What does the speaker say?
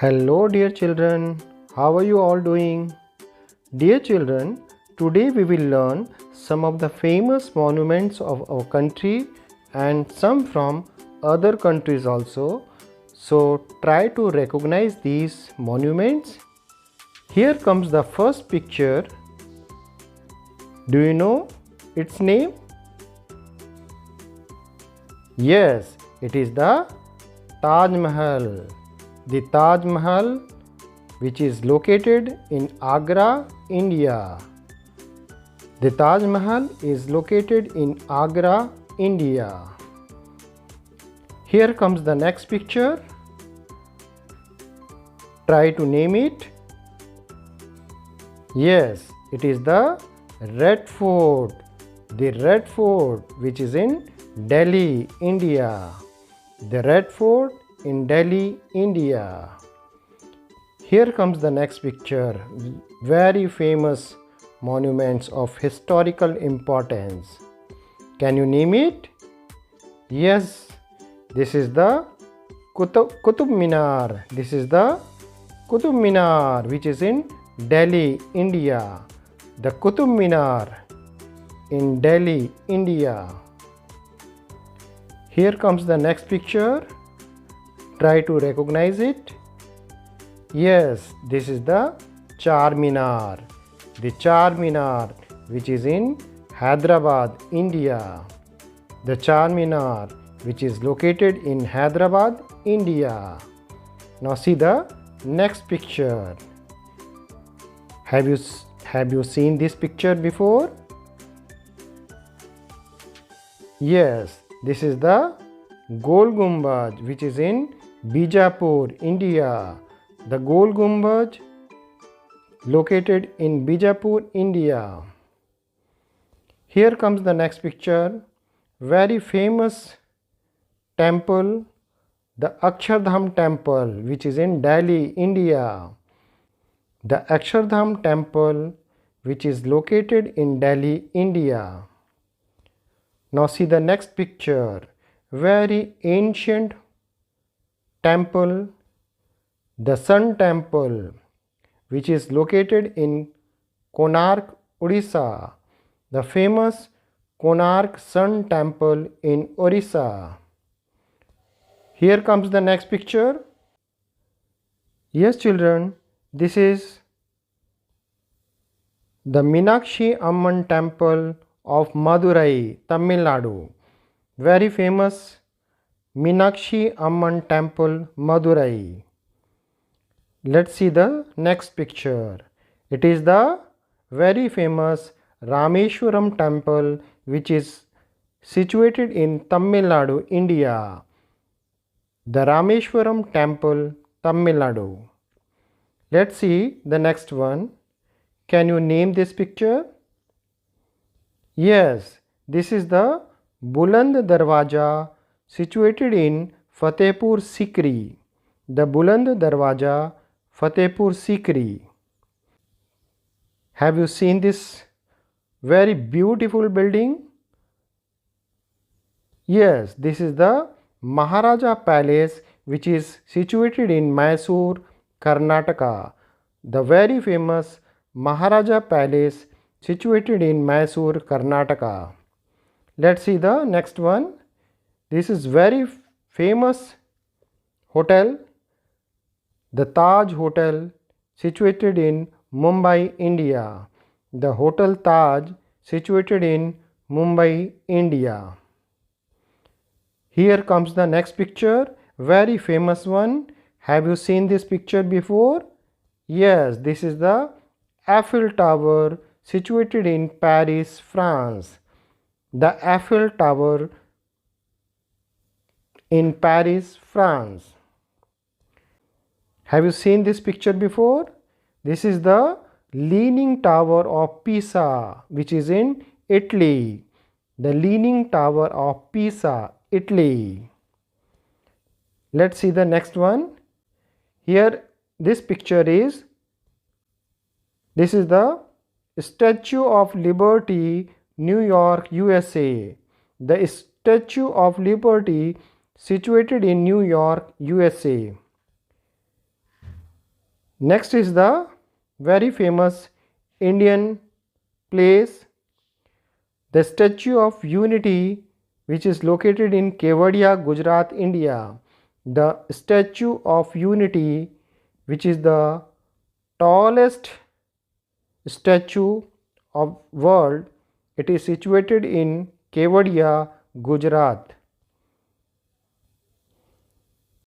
Hello dear children, how are you all doing? Dear children, today we will learn some of the famous monuments of our country and some from other countries also. So try to recognize these monuments. Here comes the first picture. Do you know its name? Yes, it is the TajMahal. The Taj Mahal, which is located in Agra, India. The Taj Mahal is located in Agra, India. Here comes the next picture. Try to name it. Yes, it is the Redfort. The Redfort, which is in Delhi, India. The Redfort in Delhi, India. Here comes the next picture. Very famous monuments of historical importance. Can you name it? Yes, this is the Qutub minar. This is the Qutub minar, which is in Delhi, India. The Qutub minar in Delhi, India. Here comes the next picture. Try to recognize it. Yes, this is the Charminar. The Charminar, which is in Hyderabad, India. The Charminar, which is located in Hyderabad, India. Now see the next picture. Have you seen this picture before? Yes, this is the Golgumbaz, which is in Bijapur, India. The Golgumbaz located in Bijapur, India. Here comes the next picture. Very famous temple, the Akshardham temple, which is in Delhi, India. The Akshardham temple, which is located in Delhi, India. Now see the next picture. Very ancient temple, the Sun Temple, which is located in Konark, Odisha. The famous Konark Sun Temple in Odisha. Here comes the next picture. Yes children, this is the Meenakshi Amman Temple of Madurai, Tamil Nadu. Very famous Meenakshi Amman Temple, Madurai. Let's see the next picture. It is the very famous Rameshwaram Temple, which is situated in Tamil Nadu, India. The Rameshwaram Temple, Tamil Nadu. Let's see the next one. Can you name this picture? Yes, this is the Buland Darwaja situated in Fatehpur Sikri. The Buland Darwaja, Fatehpur Sikri. Have you seen this very beautiful building? Yes, this is the Maharaja Palace, which is situated in Mysore, Karnataka. The very famous Maharaja Palace situated in Mysore, Karnataka. Let's see the next one. This is very famous hotel, the Taj Hotel, situated in Mumbai, India. The Hotel Taj, situated in Mumbai, India. Here comes the next picture, very famous one. Have you seen this picture before? Yes, this is the Eiffel Tower, situated in Paris, France. The Eiffel Tower in Paris, France. Have you seen this picture before? This is the Leaning Tower of Pisa, which is in Italy. The Leaning Tower of Pisa, Italy. Let's see the next one. Here, this picture is, this is the Statue of Liberty, New York, USA. The Statue of Liberty situated in New York, USA. Next is the very famous Indian place, the Statue of Unity, which is located in Kevadia, Gujarat, India. The Statue of Unity, which is the tallest statue of world, it is situated in Kevadia, Gujarat.